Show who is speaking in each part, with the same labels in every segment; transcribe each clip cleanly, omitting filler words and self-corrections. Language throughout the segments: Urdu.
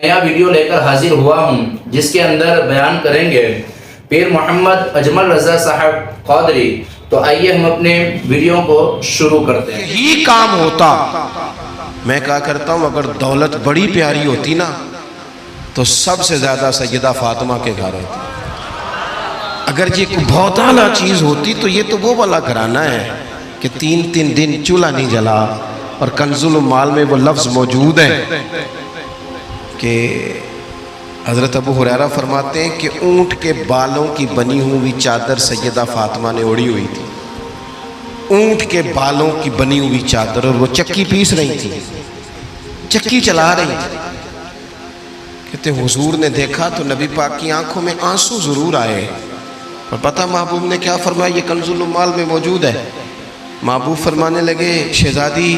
Speaker 1: نیا ویڈیو لے کر حاضر ہوا ہوں جس کے اندر بیان کریں گے پیر محمد اجمل رضا صاحب قادری۔ تو آئیے ہم اپنے ویڈیو کو شروع کرتے ہیں۔
Speaker 2: یہی کام ہوتا، میں کہا کرتا ہوں اگر دولت بڑی پیاری ہوتی نا تو سب سے زیادہ سیدہ فاطمہ کے گھر ہوتی۔ اگر یہ کوئی بہت اعلیٰ چیز ہوتی تو یہ تو وہ والا گھرانہ ہے کہ تین دن چولہا نہیں جلا، اور کنز المال میں وہ لفظ موجود ہے کہ حضرت ابو ہریرہ فرماتے ہیں کہ اونٹ کے بالوں کی بنی ہوئی چادر سیدہ فاطمہ نے اوڑھی ہوئی تھی۔ اونٹ کے بالوں کی بنی ہوئی چادر، اور وہ چکی پیس رہی تھی، چکی چلا رہی تھی۔ کہتے حضور نے دیکھا تو نبی پاک کی آنکھوں میں آنسو ضرور آئے، اور پتہ محبوب نے کیا فرمایا؟ یہ کنز المال میں موجود ہے۔ محبوب فرمانے لگے شہزادی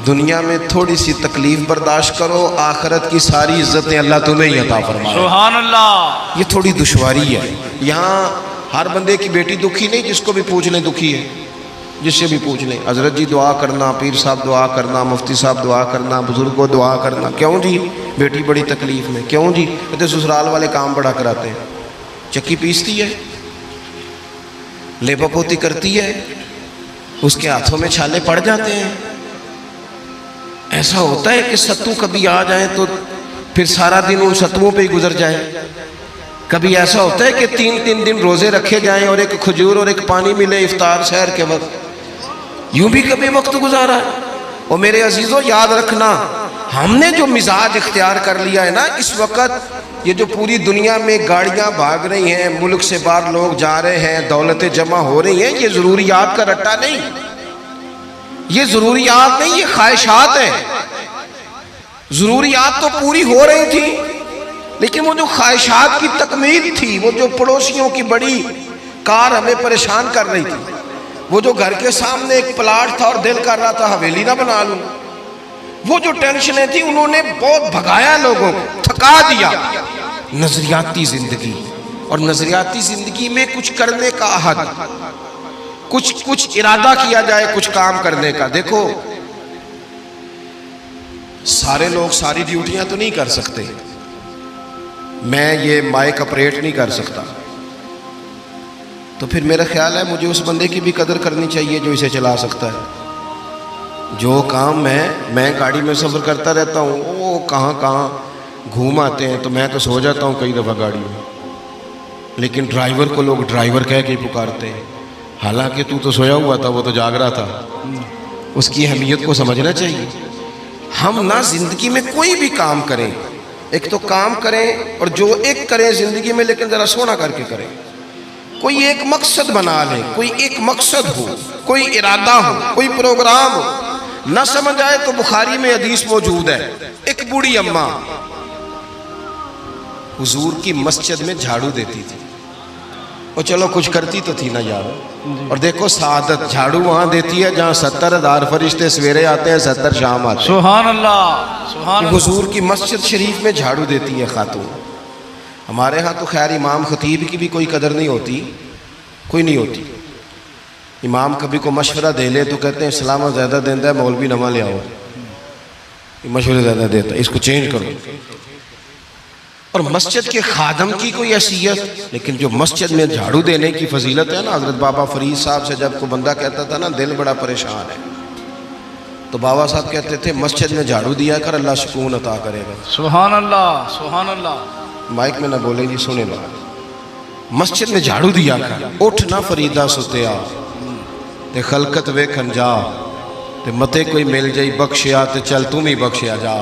Speaker 2: دنیا میں تھوڑی سی تکلیف برداشت کرو، آخرت کی ساری عزتیں اللہ تمہیں ہی عطا فرمائے۔
Speaker 3: سبحان اللہ۔
Speaker 2: یہ تھوڑی دشواری ہے، یہاں ہر بندے کی بیٹی دکھی نہیں، جس کو بھی پوچھ لیں دکھی ہے، جس سے بھی پوچھ لیں حضرت جی دعا کرنا، پیر صاحب دعا کرنا، مفتی صاحب دعا کرنا، بزرگ کو دعا کرنا۔ کیوں جی؟ بیٹی بڑی تکلیف میں۔ کیوں جی؟ کہتے سسرال والے کام بڑا کراتے ہیں، چکی پیستی ہے، لیپا پوتی کرتی ہے، اس کے ہاتھوں میں چھالے پڑ جاتے ہیں۔ ایسا ہوتا ہے کہ ستو کبھی آ جائیں تو پھر سارا دن ان ستوؤں پہ ہی گزر جائے۔ کبھی ایسا ہوتا ہے کہ تین دن روزے رکھے جائیں اور ایک کھجور اور ایک پانی ملے افطار سحر کے وقت۔ یوں بھی کبھی وقت گزارا ہے۔ اور میرے عزیزوں یاد رکھنا، ہم نے جو مزاج اختیار کر لیا ہے نا اس وقت، یہ جو پوری دنیا میں گاڑیاں بھاگ رہی ہیں، ملک سے باہر لوگ جا رہے ہیں، دولتیں جمع ہو رہی ہیں، یہ ضروریات کا رٹا نہیں، یہ ضروریات نہیں، یہ خواہشات ہیں۔ ضروریات تو پوری ہو رہی تھی، لیکن وہ جو خواہشات کی تکمیل تھی، وہ جو پڑوسیوں کی بڑی کار ہمیں پریشان کر رہی تھی، وہ جو گھر کے سامنے ایک پلاٹ تھا اور دل کر رہا تھا حویلی نہ بنا لوں، وہ جو ٹینشنیں تھیں انہوں نے بہت بھگایا، لوگوں کو تھکا دیا۔ نظریاتی زندگی، اور نظریاتی زندگی میں کچھ کرنے کا عہد، کچھ ارادہ کیا جائے کچھ کام کرنے کا۔ دیکھو سارے لوگ ساری ڈیوٹیاں تو نہیں کر سکتے، میں یہ مائک اپریٹ نہیں کر سکتا، تو پھر میرا خیال ہے مجھے اس بندے کی بھی قدر کرنی چاہیے جو اسے چلا سکتا ہے۔ جو کام میں گاڑی میں سفر کرتا رہتا ہوں، وہ کہاں گھوم آتے ہیں تو میں تو سو جاتا ہوں کئی دفعہ گاڑی میں، لیکن ڈرائیور کو لوگ ڈرائیور کہہ کے پکارتے ہیں، حالانکہ تو سویا ہوا تھا، وہ تو جاگ رہا تھا۔ اس کی اہمیت کو سمجھنا چاہیے۔ ہم نہ زندگی میں کوئی بھی کام کریں، ایک تو کام کریں، اور جو ایک کریں زندگی میں لیکن ذرا سونا کر کے کریں، کوئی ایک مقصد بنا لیں، کوئی ایک مقصد ہو، کوئی ارادہ ہو، کوئی پروگرام ہو۔ نہ سمجھ آئے تو بخاری میں حدیث موجود ہے، ایک بوڑھی اماں حضور کی مسجد میں جھاڑو دیتی تھی، اور چلو کچھ کرتی تو تھی نا یار، اور دیکھو سعادت جھاڑو وہاں دیتی ہے جہاں 70,000 فرشتے سویرے آتے ہیں، 70 شام آتے ہیں۔
Speaker 3: سبحان اللہ، سبحان اللہ۔
Speaker 2: حضور کی مسجد شریف میں جھاڑو دیتی ہے خاتون۔ ہمارے ہاں تو خیر امام خطیب کی بھی کوئی قدر نہیں ہوتی، کوئی نہیں ہوتی۔ امام کبھی کو مشورہ دے لے تو کہتے ہیں اسلام زیادہ دیتا ہے، مولوی نواں لے آؤ، مشورے زیادہ دیتا ہے، اس کو چینج کرو۔ اور مسجد کے خادم کی کوئی حیثیت، لیکن جو مسجد میں جھاڑو دینے کی فضیلت ہے نا، حضرت بابا فرید صاحب سے جب کوئی بندہ کہتا تھا نا دل بڑا پریشان ہے، تو بابا صاحب کہتے تھے مسجد میں جھاڑو دیا کر، اللہ سکون عطا کرے گا۔
Speaker 3: سبحان اللہ، سبحان اللہ۔
Speaker 2: مائک میں نہ بولیں جی، سنیں نا، مسجد میں جھاڑو دیا کر، اٹھ نہ فریدہ ستیا تے خلقت ویکھن جا، تے متے کوئی مل جائی بخشیا تے چل تم ہی بخشیا جا۔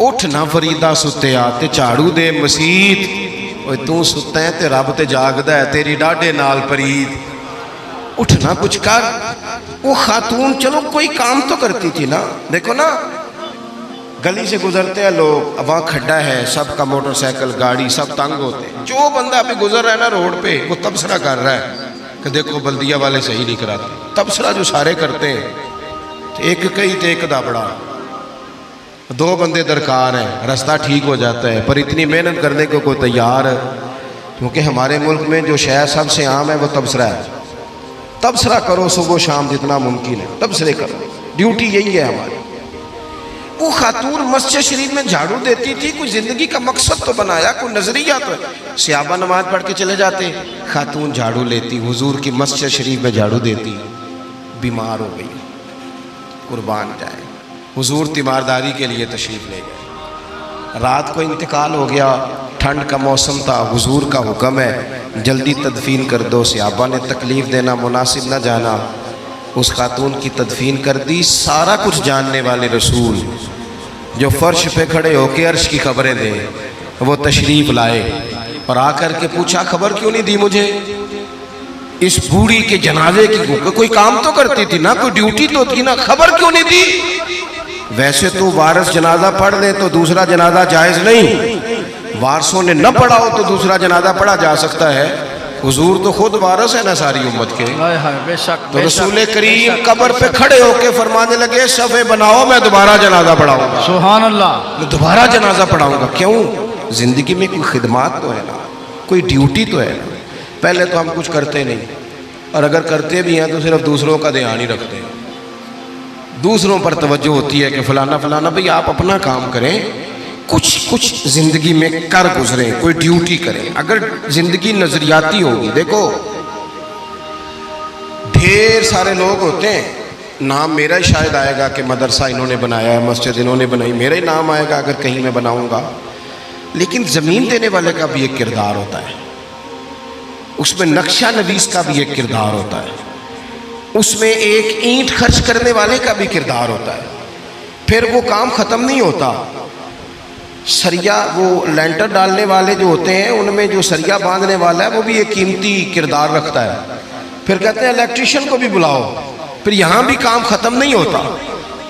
Speaker 2: اٹھ نہ فریدہ ستیا تے جھاڑو دے مسیت، اوے تو ستا ہے تے رب تے جاگدا ہے، تیری ڈاڈے نال پرید۔ اٹھ نہ کچھ کر۔ وہ خاتون چلو کوئی کام تو کرتی تھی نا۔ دیکھو نا گلی سے گزرتے ہیں لوگ، اب وہاں کھڈا ہے، سب کا موٹر سائیکل گاڑی سب تنگ ہوتے ہیں، جو بندہ ابھی گزر رہا ہے نا روڈ پہ وہ تبصرہ کر رہا ہے کہ دیکھو بلدیہ والے صحیح نہیں کراتے۔ تبصرہ جو سارے کرتے ہیں، ایک کئی تے ایک دا بڑا، دو بندے درکار ہیں، رستہ ٹھیک ہو جاتا ہے، پر اتنی محنت کرنے کو کوئی تیار ہے، کیونکہ ہمارے ملک میں جو شے سب سے عام ہے وہ تبصرہ ہے۔ تبصرہ کرو صبح و شام جتنا ممکن ہے، تبصرے کرو، ڈیوٹی یہی ہے ہماری۔ وہ خاتون مسجد شریف میں جھاڑو دیتی تھی، کوئی زندگی کا مقصد تو بنایا، کوئی نظریہ تو ہے۔ صحابہ نماز پڑھ کے چلے جاتے، خاتون جھاڑو لیتی، حضور کی مسجد شریف میں جھاڑو دیتی، بیمار ہو گئی، قربان جائے، حضور تیمارداری کے لیے تشریف لے گئے، رات کو انتقال ہو گیا، ٹھنڈ کا موسم تھا، حضور کا حکم ہے جلدی تدفین کر دو، صحابہ نے تکلیف دینا مناسب نہ جانا، اس خاتون کی تدفین کر دی۔ سارا کچھ جاننے والے رسول جو فرش پہ کھڑے ہو کے عرش کی خبریں دیں، وہ تشریف لائے اور آ کر کے پوچھا خبر کیوں نہیں دی مجھے اس بوڑھی کے جنازے کی؟ کوئی کام تو کرتی تھی نا، کوئی ڈیوٹی تو تھی نا، خبر کیوں نہیں دی؟ ویسے تو وارث جنازہ پڑھ لے تو دوسرا جنازہ جائز نہیں، وارثوں نے نہ پڑھا ہو تو دوسرا جنازہ پڑھا جا سکتا ہے، حضور تو خود وارث ہے نا ساری امت کے۔
Speaker 3: ہائے ہائے، بے شک
Speaker 2: تو رسول کریم قبر پہ کھڑے ہو کے فرمانے لگے صفے بناؤ، میں دوبارہ جنازہ پڑھاؤں گا،
Speaker 3: سبحان اللہ،
Speaker 2: میں دوبارہ جنازہ پڑھاؤں گا۔ کیوں؟ زندگی میں کوئی خدمات تو ہے نا، کوئی ڈیوٹی تو ہے نا۔ پہلے تو ہم کچھ کرتے نہیں، اور اگر کرتے بھی ہیں تو صرف دوسروں کا دھیان ہی رکھتے ہیں، دوسروں پر توجہ ہوتی ہے کہ فلانا فلانا۔ بھئی آپ اپنا کام کریں، کچھ زندگی میں کر گزریں، کوئی ڈیوٹی کریں۔ اگر زندگی نظریاتی ہوگی، دیکھو ڈھیر سارے لوگ ہوتے ہیں، نام میرا ہی شاید آئے گا کہ مدرسہ انہوں نے بنایا ہے، مسجد انہوں نے بنائی، میرا ہی نام آئے گا اگر کہیں میں بناؤں گا، لیکن زمین دینے والے کا بھی ایک کردار ہوتا ہے، اس میں نقشہ نویس کا بھی ایک کردار ہوتا ہے، اس میں ایک اینٹ خرچ کرنے والے کا بھی کردار ہوتا ہے۔ پھر وہ کام ختم نہیں ہوتا، سریا وہ لینٹر ڈالنے والے جو ہوتے ہیں، ان میں جو سریا باندھنے والا ہے وہ بھی ایک قیمتی کردار رکھتا ہے۔ پھر کہتے ہیں الیکٹریشین کو بھی بلاؤ، پھر یہاں بھی کام ختم نہیں ہوتا،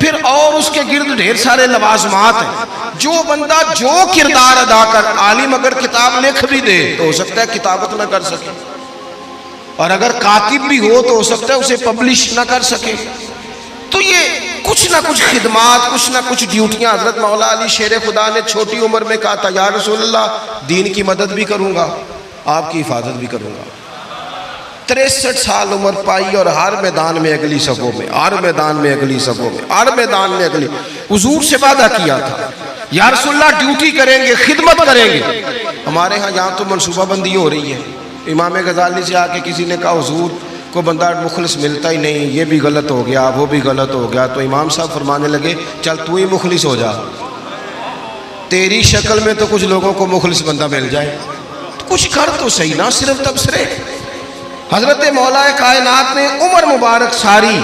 Speaker 2: پھر اور اس کے گرد ڈھیر سارے لوازمات ہیں۔ جو بندہ جو کردار ادا کر، عالم اگر کتاب لکھ بھی دے تو ہو سکتا ہے کتابت نہ کر سکے، اور اگر کاتب بھی ہو تو ہو سکتا ہے اسے پبلش نہ کر سکے۔ تو یہ کچھ نہ کچھ خدمات، کچھ نہ کچھ ڈیوٹیاں۔ حضرت مولا علی شیر خدا نے چھوٹی عمر میں کہا تھا یا رسول اللہ دین کی مدد بھی کروں گا، آپ کی حفاظت بھی کروں گا۔ 63 سال عمر پائی اور ہر میدان میں اگلی صفوں میں، ہر میدان میں اگلی صفوں میں، ہر میدان میں اگلی۔ حضور سے وعدہ کیا تھا یا رسول اللہ ڈیوٹی کریں گے، خدمت کریں گے۔ ہمارے ہاں یہاں تو منصوبہ بندی ہو رہی ہے، امام غزالی سے آ کے کسی نے کہا حضور کو بندہ مخلص ملتا ہی نہیں، یہ بھی غلط ہو گیا، وہ بھی غلط ہو گیا، تو امام صاحب فرمانے لگے چل تو ہی مخلص ہو جا، تیری شکل میں تو کچھ لوگوں کو مخلص بندہ مل جائے، کچھ کر تو صحیح نا، صرف تبصرے۔ حضرت مولا کائنات نے عمر مبارک ساری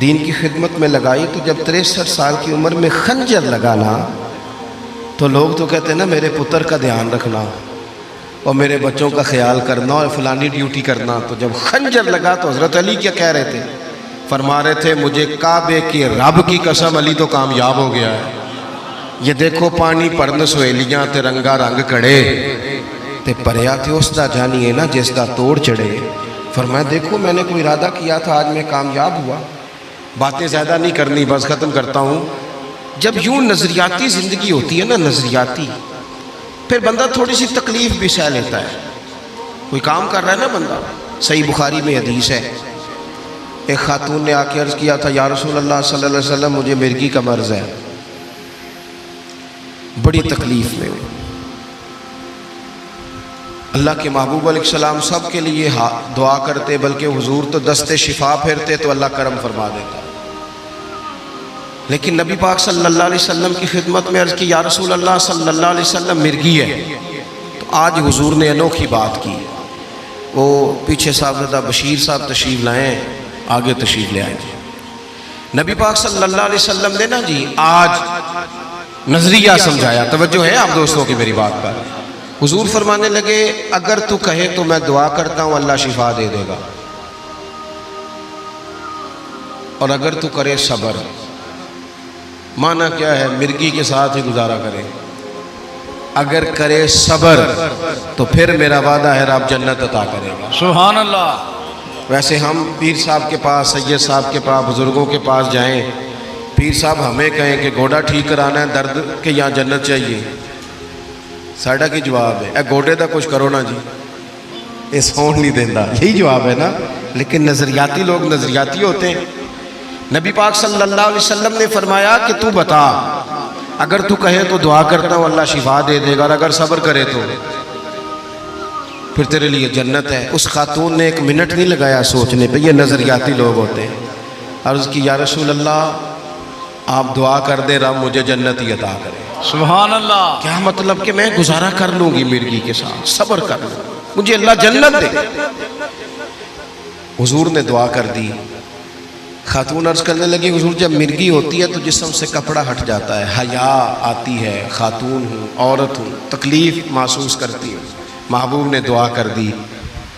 Speaker 2: دین کی خدمت میں لگائی، تو جب 63 سال کی عمر میں خنجر لگانا تو لوگ تو کہتے ہیں نا میرے پتر کا دھیان رکھنا اور میرے بچوں کا خیال کرنا اور فلانی ڈیوٹی کرنا۔ تو جب خنجر لگا تو حضرت علی کیا کہہ رہے تھے؟ فرما رہے تھے مجھے کعبے کی رب کی قسم علی تو کامیاب ہو گیا ہے، یہ دیکھو پانی پرن سہیلیاں تے رنگا رنگ کڑے تے پریا تے اس دا جانی ہے نا جس دا توڑ چڑھے۔ فرمایا دیکھو میں نے کوئی ارادہ کیا تھا، آج میں کامیاب ہوا۔ باتیں زیادہ نہیں کرنی، بس ختم کرتا ہوں۔ جب یوں نظریاتی زندگی ہوتی ہے نا، نظریاتی، پھر بندہ تھوڑی سی تکلیف بھی سہ لیتا ہے۔ کوئی کام کر رہا ہے نا بندہ، صحیح بخاری میں حدیث ہے، ایک خاتون نے آ کے عرض کیا تھا یا رسول اللہ صلی اللہ علیہ وسلم مجھے مرگی کا مرض ہے، بڑی تکلیف میں ہوں۔ اللہ کے محبوب علیہ السلام سب کے لیے دعا کرتے، بلکہ حضور تو دستے شفا پھیرتے تو اللہ کرم فرما دیتا، لیکن نبی پاک صلی اللہ علیہ وسلم کی خدمت میں عرض کی یا رسول اللہ صلی اللہ علیہ وسلم مرگی ہے۔ تو آج حضور نے انوکھی بات کی، وہ پیچھے صاحبزادہ بشیر صاحب تشریف لائیں، آگے تشریف لے آئیں۔ نبی پاک صلی اللہ علیہ وسلم نے نا جی آج نظریہ سمجھایا، توجہ ہے آپ دوستوں کی میری بات پر۔ حضور فرمانے لگے اگر تو کہے تو میں دعا کرتا ہوں اللہ شفا دے دے گا، اور اگر تو کرے صبر، معنی کیا ہے؟ مرگی کے ساتھ ہی گزارا کرے، اگر کرے صبر تو پھر میرا وعدہ ہے رب جنت عطا کرے گا۔
Speaker 3: سبحان اللہ۔
Speaker 2: ویسے ہم پیر صاحب کے پاس، سید صاحب کے پاس، بزرگوں کے پاس جائیں، پیر صاحب ہمیں کہیں کہ گوڑا ٹھیک کرانا ہے درد کہ یہاں جنت چاہیے، ساڑھا کی جواب ہے اے گوڑے دا کچھ کرو نا جی، یہ سون نہیں دینا، یہی جواب ہے نا۔ لیکن نظریاتی لوگ نظریاتی ہوتے ہیں۔ نبی پاک صلی اللہ علیہ وسلم نے فرمایا کہ تو بتا، اگر تو کہے تو دعا کرتا ہوں اللہ شفا دے دے گا، اور اگر صبر کرے تو پھر تیرے لیے جنت ہے۔ اس خاتون نے ایک منٹ نہیں لگایا سوچنے پہ، یہ نظریاتی لوگ ہوتے ہیں۔ عرض کی یا رسول اللہ آپ دعا کر دیں رب مجھے جنت ہی عطا کرے۔
Speaker 3: سبحان اللہ۔
Speaker 2: کیا مطلب کہ میں گزارا کر لوں گی مرغی کے ساتھ، صبر کر لوں، مجھے اللہ جنت دے۔ حضور نے دعا کر دی۔ خاتون عرض کرنے لگی حضور جب مرغی ہوتی ہے تو جسم سے کپڑا ہٹ جاتا ہے، حیا آتی ہے، خاتون ہوں، عورت ہوں، تکلیف محسوس کرتی ہوں۔ محبوب نے دعا کر دی۔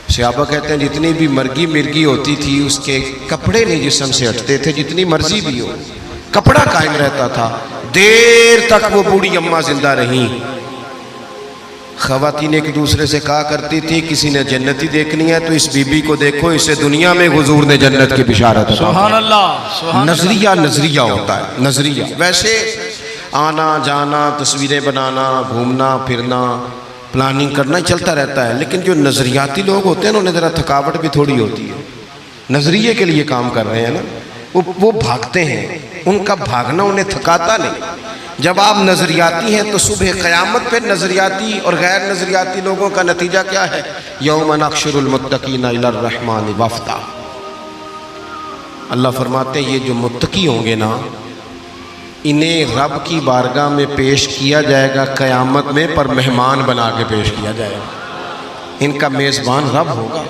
Speaker 2: صحابہ کہتے ہیں جتنی بھی مرغی ہوتی تھی اس کے کپڑے نہیں جسم سے ہٹتے تھے، جتنی مرضی بھی ہو کپڑا قائم رہتا تھا۔ دیر تک وہ بوڑھی اماں زندہ رہیں۔ خواتین ایک دوسرے سے کہا کرتی تھی کسی نے جنتی دیکھنی ہے تو اس بی بی کو دیکھو، اسے دنیا میں حضور نے جنت کی بشارت عطا
Speaker 3: سبحان اللہ، سبحان اللہ۔
Speaker 2: نظریہ ہوتا ہے، نظریہ۔ ویسے آنا جانا، تصویریں بنانا، گھومنا پھرنا، پلاننگ کرنا چلتا رہتا ہے، لیکن جو نظریاتی لوگ ہوتے ہیں انہیں ذرا تھکاوٹ بھی تھوڑی ہوتی ہے۔ نظریے کے لیے کام کر رہے ہیں نا، وہ بھاگتے ہیں، ان کا بھاگنا انہیں تھکاتا نہیں۔ جب آپ نظریاتی ہیں تو صبح قیامت پہ نظریاتی اور غیر نظریاتی لوگوں کا نتیجہ کیا ہے؟ یوم نحشر المتقین الی الرحمن وفدا۔ اللہ فرماتے ہیں یہ جو متقی ہوں گے نا انہیں رب کی بارگاہ میں پیش کیا جائے گا قیامت میں، پر مہمان بنا کے پیش کیا جائے گا۔ ان کا میزبان رب ہوگا،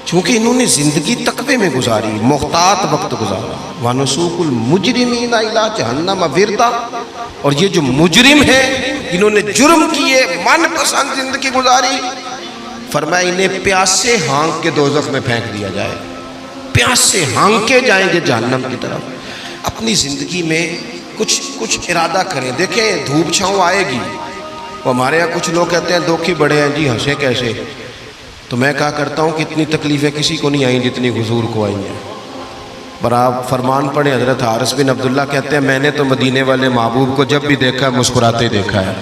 Speaker 2: چونکہ انہوں نے زندگی تقوی میں گزاری، محتاط وقت گزارا۔ وَنُسُوقُ الْمُجْرِمِينَ إِلَىٰ جَهَنَّمَ وِرْدًا۔ اور یہ جو مجرم ہیں جنہوں نے جرم کیے، من پسند زندگی گزاری، فرمایا انہیں پیاسے ہانک کے دوزخ میں پھینک دیا جائے، پیاسے ہانکے جائیں گے جہنم کی طرف۔ اپنی زندگی میں کچھ ارادہ کریں۔ دیکھیں دھوپ چھاؤں آئے گی، وہ ہمارے یہاں کچھ لوگ کہتے ہیں دکھی بڑے ہیں جی، ہنسے کیسے؟ تو میں کہا کرتا ہوں کہ اتنی تکلیفیں کسی کو نہیں آئیں جتنی حضور کو آئی ہیں۔ پر آپ فرمان پڑھیں، حضرت حارث بن عبداللہ کہتے ہیں میں نے تو مدینے والے محبوب کو جب بھی دیکھا ہے مسکراتے دیکھا ہے۔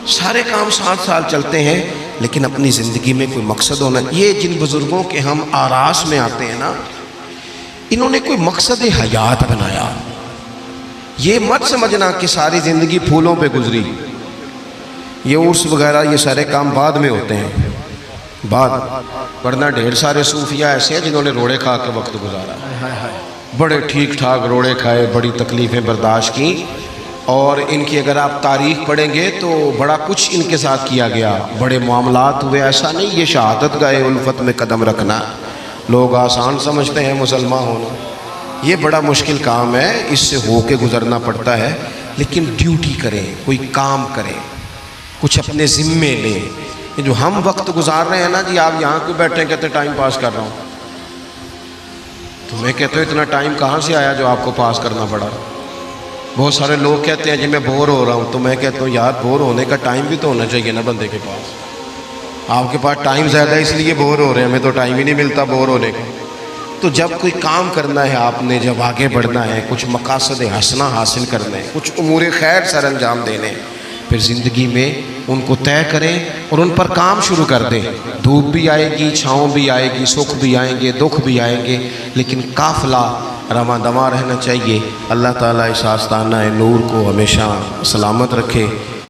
Speaker 2: سارے کام 7 سال چلتے ہیں لیکن اپنی زندگی میں کوئی مقصد ہونا۔ یہ جن بزرگوں کے ہم آراس میں آتے ہیں نا، انہوں نے کوئی مقصد حیات بنایا۔ یہ مت سمجھنا کہ ساری زندگی پھولوں پہ گزری، یہ عرس وغیرہ یہ سارے کام بعد میں ہوتے ہیں، ورنہ ڈھیر سارے صوفیہ ایسے ہیں جنہوں نے روڑے کھا کے وقت گزارا، بڑے ٹھیک ٹھاک روڑے کھائے، بڑی تکلیفیں برداشت کی، اور ان کی اگر آپ تاریخ پڑھیں گے تو بڑا کچھ ان کے ساتھ کیا گیا، بڑے معاملات ہوئے۔ ایسا نہیں یہ شہادت گاہ الفت میں قدم رکھنا لوگ آسان سمجھتے ہیں مسلمان ہونا، یہ بڑا مشکل کام ہے، اس سے ہو کے گزرنا پڑتا ہے۔ لیکن ڈیوٹی کریں، کوئی کام کریں، کچھ اپنے ذمے لیں۔ یہ جو ہم وقت گزار رہے ہیں نا جی، آپ یہاں کیوں بیٹھے ہیں؟ کہتے ہیں ٹائم پاس کر رہا ہوں۔ تو میں کہتا ہوں اتنا ٹائم کہاں سے آیا جو آپ کو پاس کرنا پڑا؟ بہت سارے لوگ کہتے ہیں جی میں بور ہو رہا ہوں، تو میں کہتا ہوں یار بور ہونے کا ٹائم بھی تو ہونا چاہیے نا بندے کے پاس۔ آپ کے پاس ٹائم زیادہ ہے اس لیے بور ہو رہے ہیں، ہمیں تو ٹائم ہی نہیں ملتا بور ہونے کا۔ تو جب کوئی کام کرنا ہے آپ نے، جب آگے بڑھنا ہے، کچھ مقاصد حسنہ حاصل کرنا ہے، کچھ امور خیر سر انجام دینے، پھر زندگی میں ان کو طے کریں اور ان پر کام شروع کر دیں۔ دھوپ بھی آئے گی، چھاؤں بھی آئے گی، سکھ بھی آئیں گے، دکھ بھی آئیں گے، لیکن قافلہ رواں دواں رہنا چاہیے۔ اللہ تعالیٰ اس آستانہ نور کو ہمیشہ سلامت رکھے۔